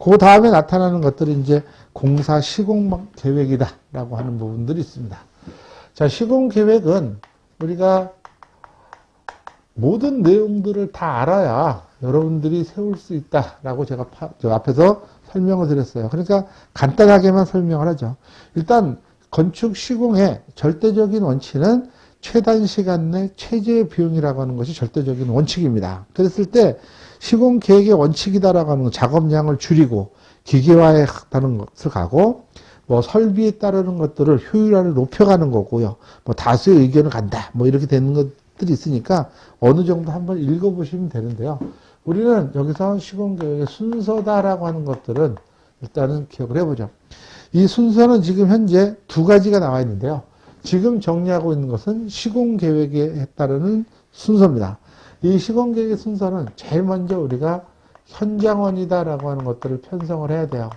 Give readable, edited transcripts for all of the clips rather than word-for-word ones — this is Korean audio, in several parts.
그 다음에 나타나는 것들이 이제 공사 시공 계획이다라고 하는 부분들이 있습니다. 자, 시공 계획은 우리가 모든 내용들을 다 알아야 여러분들이 세울 수 있다라고 제가 저 앞에서 설명을 드렸어요. 그러니까 간단하게만 설명을 하죠. 일단 건축 시공의 절대적인 원칙은 최단 시간 내 최저의 비용이라고 하는 것이 절대적인 원칙입니다. 그랬을 때 시공 계획의 원칙이다라고 하는 건 작업량을 줄이고 기계화했다는 것을 가고 뭐 설비에 따르는 것들을 효율화를 높여가는 거고요. 뭐 다수의 의견을 간다. 뭐 이렇게 되는 것들이 있으니까 어느 정도 한번 읽어보시면 되는데요. 우리는 여기서 시공계획의 순서다라고 하는 것들은 일단은 기억을 해보죠. 이 순서는 지금 현재 두 가지가 나와 있는데요. 지금 정리하고 있는 것은 시공계획에 따르는 순서입니다. 이 시공계획의 순서는 제일 먼저 우리가 현장원이다라고 하는 것들을 편성을 해야 돼요.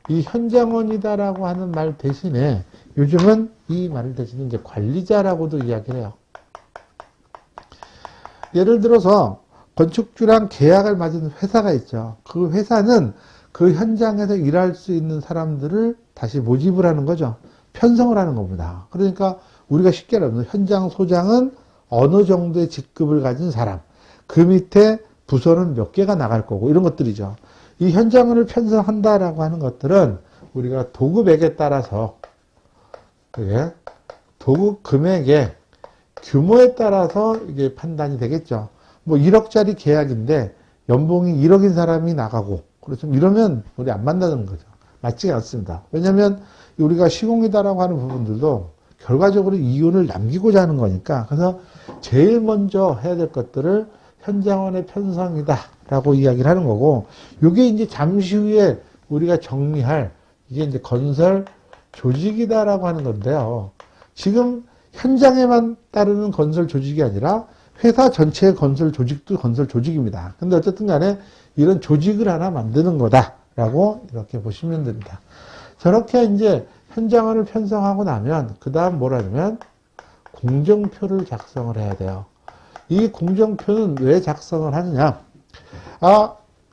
이 현장원이다라고 하는 말 대신에 요즘은 이 말 대신에 이제 관리자라고도 이야기를 해요. 예를 들어서 건축주랑 계약을 맺은 회사가 있죠. 그 회사는 그 현장에서 일할 수 있는 사람들을 다시 모집을 하는 거죠. 편성을 하는 겁니다. 그러니까 우리가 쉽게 말하면 현장 소장은 어느 정도의 직급을 가진 사람, 그 밑에 부서는 몇 개가 나갈 거고 이런 것들이죠. 이 현장을 편성한다라고 하는 것들은 우리가 도급액에 따라서 도급 금액의 규모에 따라서 이게 판단이 되겠죠. 뭐 1억짜리 계약인데 연봉이 1억인 사람이 나가고 그렇죠. 이러면 우리 안 만나는 거죠. 맞지가 않습니다. 왜냐하면 우리가 시공이다라고 하는 부분들도 결과적으로 이윤을 남기고자 하는 거니까. 그래서 제일 먼저 해야 될 것들을 현장원의 편성이다라고 이야기를 하는 거고, 이게 이제 잠시 후에 우리가 정리할 이게 이제 건설 조직이다라고 하는 건데요. 지금 현장에만 따르는 건설 조직이 아니라 회사 전체의 건설 조직도 건설 조직입니다. 근데 어쨌든 간에 이런 조직을 하나 만드는 거다라고 이렇게 보시면 됩니다. 저렇게 이제 현장원을 편성하고 나면 그 다음 뭐라 하냐면 공정표를 작성을 해야 돼요. 이 공정표는 왜 작성을 하느냐?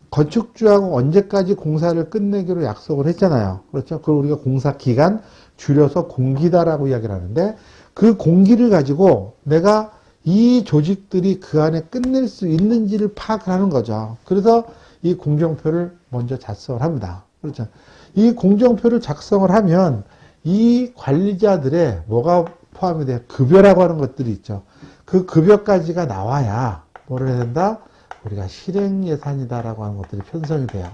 건축주하고 언제까지 공사를 끝내기로 약속을 했잖아요. 그렇죠? 그걸 우리가 공사 기간 줄여서 공기다라고 이야기를 하는데 그 공기를 가지고 내가 이 조직들이 그 안에 끝낼 수 있는지를 파악을 하는 거죠. 그래서 이 공정표를 먼저 작성을 합니다. 그렇죠? 이 공정표를 작성을 하면 이 관리자들의 뭐가 포함이 돼요? 급여라고 하는 것들이 있죠. 그 급여까지가 나와야 뭐를 해야 된다? 우리가 실행 예산이다라고 하는 것들이 편성이 돼요.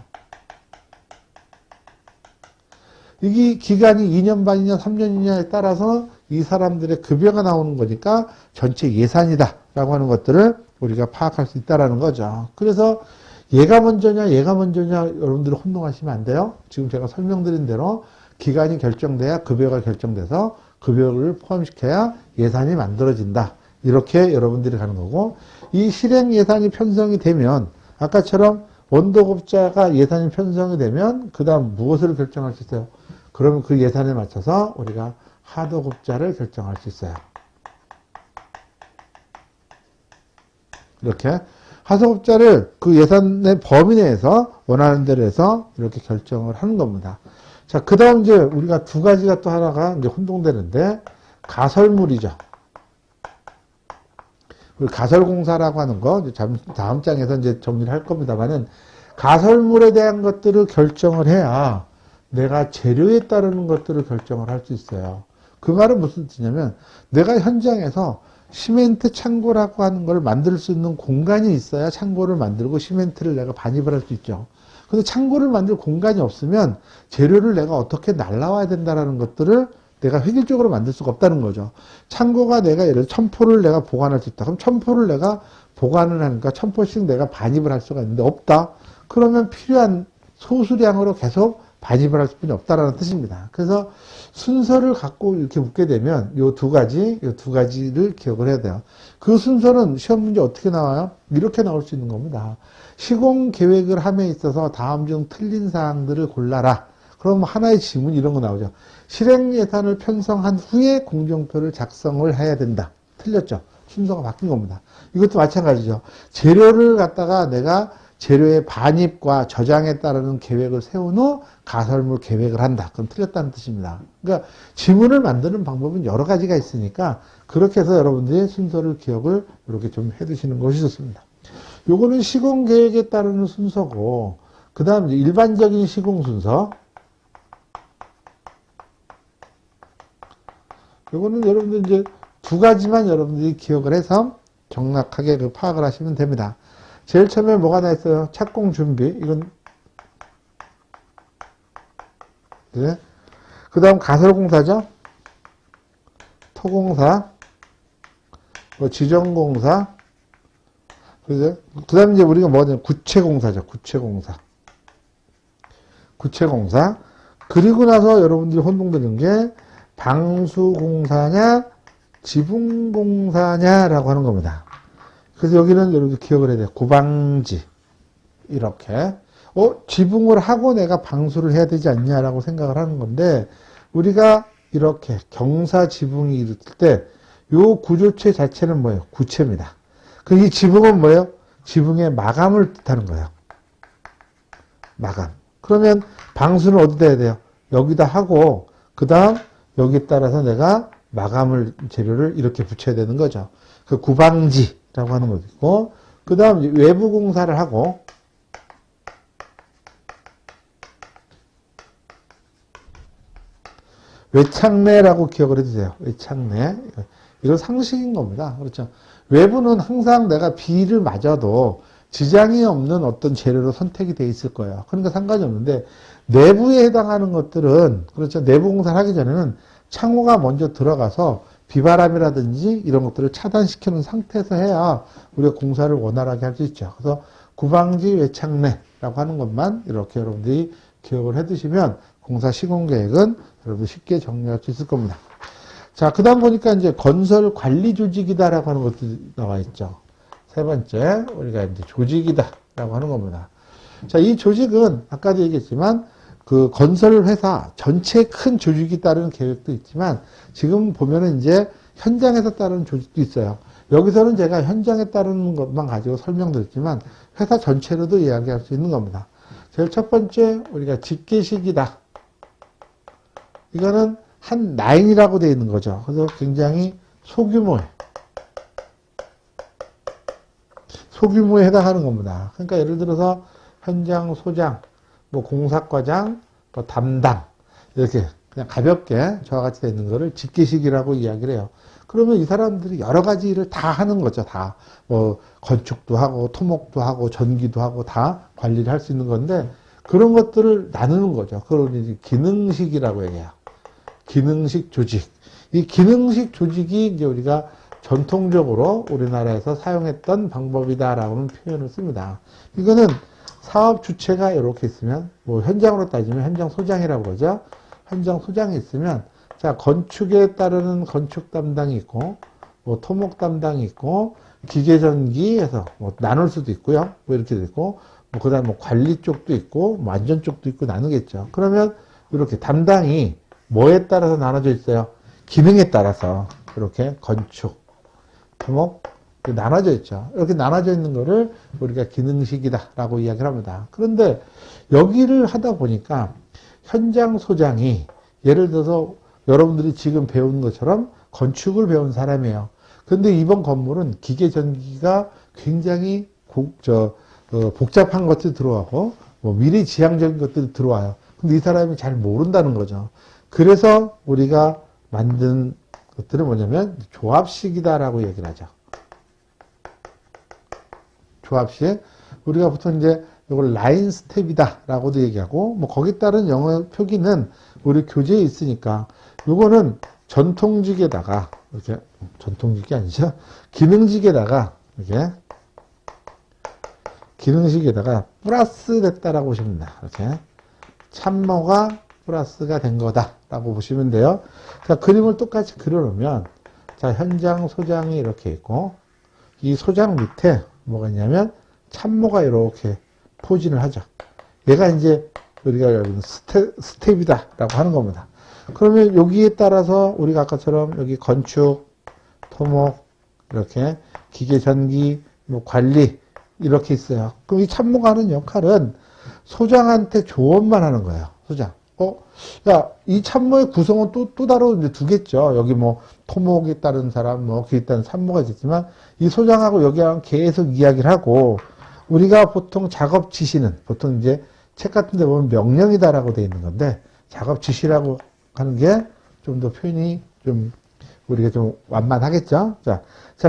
이게 기간이 2년 반이냐 3년이냐에 따라서 이 사람들의 급여가 나오는 거니까 전체 예산이다라고 하는 것들을 우리가 파악할 수 있다라는 거죠. 그래서 얘가 먼저냐 여러분들이 혼동하시면 안 돼요. 지금 제가 설명드린 대로 기간이 결정돼야 급여가 결정돼서 급여를 포함시켜야 예산이 만들어진다. 이렇게 여러분들이 가는 거고, 이 실행 예산이 편성이 되면 아까처럼 원도급자가 예산이 편성이 되면 그 다음 무엇을 결정할 수 있어요? 그러면 그 예산에 맞춰서 우리가 하도급자를 결정할 수 있어요. 이렇게 하도급자를 그 예산의 범위 내에서 원하는 대로 해서 이렇게 결정을 하는 겁니다. 자, 그 다음 이제 우리가 두 가지가 또 하나가 이제 혼동되는데, 가설물이죠. 가설공사라고 하는 거, 다음 장에서 이제 정리를 할 겁니다만은, 가설물에 대한 것들을 결정을 해야 내가 재료에 따르는 것들을 결정을 할 수 있어요. 그 말은 무슨 뜻이냐면, 내가 현장에서 시멘트 창고라고 하는 걸 만들 수 있는 공간이 있어야 창고를 만들고 시멘트를 내가 반입을 할 수 있죠. 근데 창고를 만들 공간이 없으면 재료를 내가 어떻게 날라와야 된다라는 것들을 내가 획일적으로 만들 수가 없다는 거죠. 창고가 내가 예를 들어 1000포를 내가 보관할 수 있다. 그럼 1000포를 내가 보관을 하니까 1000포씩 내가 반입을 할 수가 있는데 없다. 그러면 필요한 소수량으로 계속 반입을 할 수뿐이 없다라는 뜻입니다. 그래서 순서를 갖고 이렇게 묻게 되면 요 두 가지를 기억을 해야 돼요. 그 순서는 시험 문제 어떻게 나와요? 이렇게 나올 수 있는 겁니다. 시공 계획을 함에 있어서 다음 중 틀린 사항들을 골라라. 그럼 하나의 지문 이런 거 나오죠. 실행 예산을 편성한 후에 공정표를 작성을 해야 된다. 틀렸죠? 순서가 바뀐 겁니다. 이것도 마찬가지죠. 재료를 갖다가 내가 재료의 반입과 저장에 따르는 계획을 세운 후 가설물 계획을 한다. 그럼 틀렸다는 뜻입니다. 그러니까 지문을 만드는 방법은 여러 가지가 있으니까 그렇게 해서 여러분들이 순서를 기억을 이렇게 좀 해두시는 것이 좋습니다. 요거는 시공 계획에 따르는 순서고, 그 다음 일반적인 시공 순서. 요거는 여러분들 이제 두 가지만 여러분들이 기억을 해서 정확하게 그 파악을 하시면 됩니다. 제일 처음에 뭐가 나 있어요? 착공 준비. 이건, 네. 그 다음 가설공사죠? 토공사, 뭐 지정공사, 그죠? 그 다음에 이제 우리가 뭐냐? 구체공사죠. 구체공사. 구체공사. 그리고 나서 여러분들이 혼동되는 게 방수공사냐, 지붕공사냐라고 하는 겁니다. 그래서 여기는 여러분들 기억을 해야 돼요. 구방지. 이렇게. 지붕을 하고 내가 방수를 해야 되지 않냐라고 생각을 하는 건데, 우리가 이렇게 경사 지붕이 이룰 때, 요 구조체 자체는 뭐예요? 구체입니다. 이 지붕은 뭐예요? 지붕의 마감을 뜻하는 거예요. 마감. 그러면 방수는 어디다 해야 돼요? 여기다 하고, 그 다음 여기에 따라서 내가 마감을, 재료를 이렇게 붙여야 되는 거죠. 그 구방지라고 하는 것도 있고, 그 다음 외부 공사를 하고, 외창내라고 기억을 해주세요. 외창내. 이건 상식인 겁니다. 그렇죠. 외부는 항상 내가 비를 맞아도 지장이 없는 어떤 재료로 선택이 돼 있을 거예요. 그러니까 상관이 없는데, 내부에 해당하는 것들은, 그렇죠. 내부 공사를 하기 전에는 창호가 먼저 들어가서 비바람이라든지 이런 것들을 차단시키는 상태에서 해야 우리가 공사를 원활하게 할 수 있죠. 그래서 구방지 외창내라고 하는 것만 이렇게 여러분들이 기억을 해 두시면 공사 시공 계획은 여러분들 쉽게 정리할 수 있을 겁니다. 자, 그 다음 보니까 이제 건설 관리 조직이다라고 하는 것도 나와 있죠. 세 번째, 우리가 이제 조직이다라고 하는 겁니다. 자, 이 조직은 아까도 얘기했지만 그 건설 회사 전체 큰 조직이 따르는 계획도 있지만 지금 보면은 이제 현장에서 따르는 조직도 있어요. 여기서는 제가 현장에 따르는 것만 가지고 설명드렸지만 회사 전체로도 이야기할 수 있는 겁니다. 제일 첫 번째, 우리가 집계식이다. 이거는 한 라인이라고 되어 있는 거죠. 그래서 굉장히 소규모에 해당하는 겁니다. 그러니까 예를 들어서 현장 소장, 뭐 공사과장, 뭐 담당, 이렇게 그냥 가볍게 저와 같이 되어 있는 거를 집계식이라고 이야기를 해요. 그러면 이 사람들이 여러 가지 일을 다 하는 거죠. 다. 뭐 건축도 하고 토목도 하고 전기도 하고 다 관리를 할 수 있는 건데 그런 것들을 나누는 거죠. 그걸 이제 기능식이라고 얘기해요. 기능식 조직. 이 기능식 조직이 이제 우리가 전통적으로 우리나라에서 사용했던 방법이다라고는 표현을 씁니다. 이거는 사업 주체가 이렇게 있으면, 뭐 현장으로 따지면 현장 소장이라고 그러죠. 현장 소장이 있으면, 자, 건축에 따르는 건축 담당이 있고, 뭐 토목 담당이 있고, 기계 전기에서 뭐 나눌 수도 있고요. 뭐 이렇게 있고, 뭐 그다음 뭐 관리 쪽도 있고, 뭐 안전 쪽도 있고 나누겠죠. 그러면 이렇게 담당이 뭐에 따라서 나눠져 있어요? 기능에 따라서 이렇게 건축, 토목 나눠져 있죠. 이렇게 나눠져 있는 거를 우리가 기능식이다라고 이야기를 합니다. 그런데 여기를 하다 보니까 현장 소장이 예를 들어서 여러분들이 지금 배운 것처럼 건축을 배운 사람이에요. 그런데 이번 건물은 기계 전기가 굉장히 복잡한 것들이 들어가고 뭐 미래지향적인 것들이 들어와요. 근데 이 사람이 잘 모른다는 거죠. 그래서 우리가 만든 것들은 뭐냐면 조합식이다라고 얘기를 하죠. 조합식. 우리가 보통 이제 이걸 라인 스텝이다라고도 얘기하고 뭐 거기에 따른 영어 표기는 우리 교재에 있으니까 요거는 전통직에다가 이렇게 전통직이 아니죠. 기능직에다가 이렇게 기능식에다가 플러스 됐다라고 보시면 됩니다. 이렇게 참모가 플러스가 된 거다라고 보시면 돼요. 자, 그림을 똑같이 그려놓으면 자, 현장 소장이 이렇게 있고 이 소장 밑에 뭐가 있냐면 참모가 이렇게 포진을 하죠. 얘가 이제 우리가 스텝이다라고 하는 겁니다. 그러면 여기에 따라서 우리가 아까처럼 여기 건축, 토목, 이렇게 기계 전기, 뭐 관리 이렇게 있어요. 그럼 이 참모가 하는 역할은 소장한테 조언만 하는 거예요. 소장. 야, 이 참모의 구성은 또 따로 이제 두겠죠. 여기 뭐, 토목에 따른 사람, 뭐, 귀에 따른 참모가 있지만, 이 소장하고 여기랑 계속 이야기를 하고, 우리가 보통 작업 지시는, 보통 이제 책 같은 데 보면 명령이다라고 되어 있는 건데, 작업 지시라고 하는 게 좀 더 표현이 좀, 우리가 좀 완만하겠죠. 자,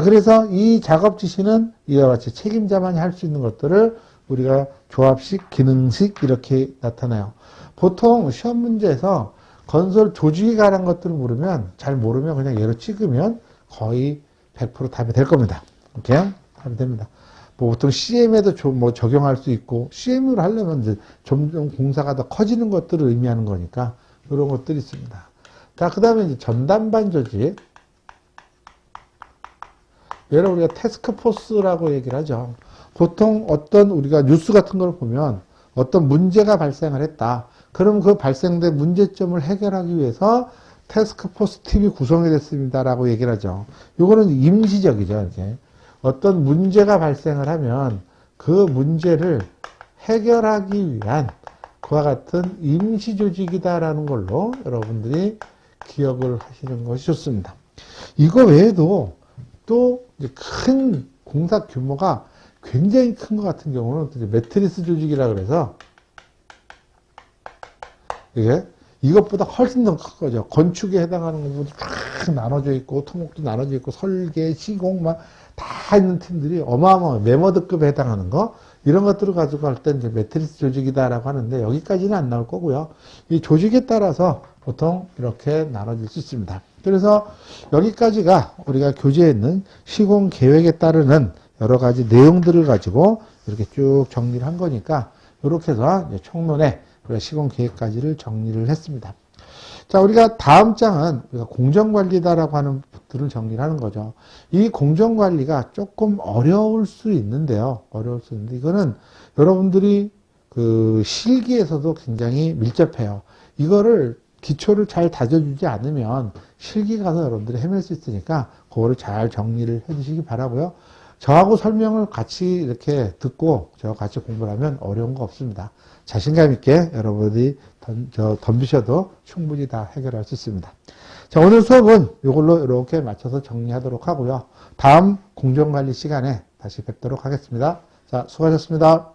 그래서 이 작업 지시는 이와 같이 책임자만이 할 수 있는 것들을 우리가 조합식, 기능식 이렇게 나타나요. 보통 시험 문제에서 건설 조직에 관한 것들을 모르면, 잘 모르면 그냥 얘로 찍으면 거의 100% 답이 될 겁니다. 이렇게 답이 됩니다. 뭐 보통 CM에도 뭐 적용할 수 있고, CM으로 하려면 이제 점점 공사가 더 커지는 것들을 의미하는 거니까, 이런 것들이 있습니다. 자, 그 다음에 이제 전담반 조직. 얘를 우리가 태스크포스라고 얘기를 하죠. 보통 어떤 우리가 뉴스 같은 걸 보면 어떤 문제가 발생을 했다. 그럼 그 발생된 문제점을 해결하기 위해서 태스크포스 팀이 구성이 됐습니다라고 얘기를 하죠. 요거는 임시적이죠. 이렇게. 어떤 문제가 발생을 하면 그 문제를 해결하기 위한 그와 같은 임시 조직이다라는 걸로 여러분들이 기억을 하시는 것이 좋습니다. 이거 외에도 또 큰 공사 규모가 굉장히 큰 것 같은 경우는 매트리스 조직이라 그래서 이게 이것보다 훨씬 더 큰 거죠. 건축에 해당하는 것보다 쫙 나눠져 있고 토목도 나눠져 있고 설계, 시공 막 다 있는 팀들이 어마어마한 메머드급에 해당하는 거 이런 것들을 가지고 할 때 이제 매트리스 조직이다라고 하는데 여기까지는 안 나올 거고요. 이 조직에 따라서 보통 이렇게 나눠질 수 있습니다. 그래서 여기까지가 우리가 교재에 있는 시공 계획에 따르는 여러 가지 내용들을 가지고 이렇게 쭉 정리를 한 거니까 이렇게 해서 이제 총론에 우리가 시공 계획까지를 정리를 했습니다. 자, 우리가 다음 장은 우리가 공정관리다라고 하는 것들을 정리를 하는 거죠. 이 공정관리가 조금 어려울 수 있는데요. 어려울 수 있는데 이거는 여러분들이 그 실기에서도 굉장히 밀접해요. 이거를 기초를 잘 다져주지 않으면 실기 가서 여러분들이 헤맬 수 있으니까 그거를 잘 정리를 해주시기 바라고요. 저하고 설명을 같이 이렇게 듣고 저와 같이 공부를 하면 어려운 거 없습니다. 자신감 있게 여러분들이 덤비셔도 충분히 다 해결할 수 있습니다. 자, 오늘 수업은 이걸로 이렇게 맞춰서 정리하도록 하고요. 다음 공정관리 시간에 다시 뵙도록 하겠습니다. 자, 수고하셨습니다.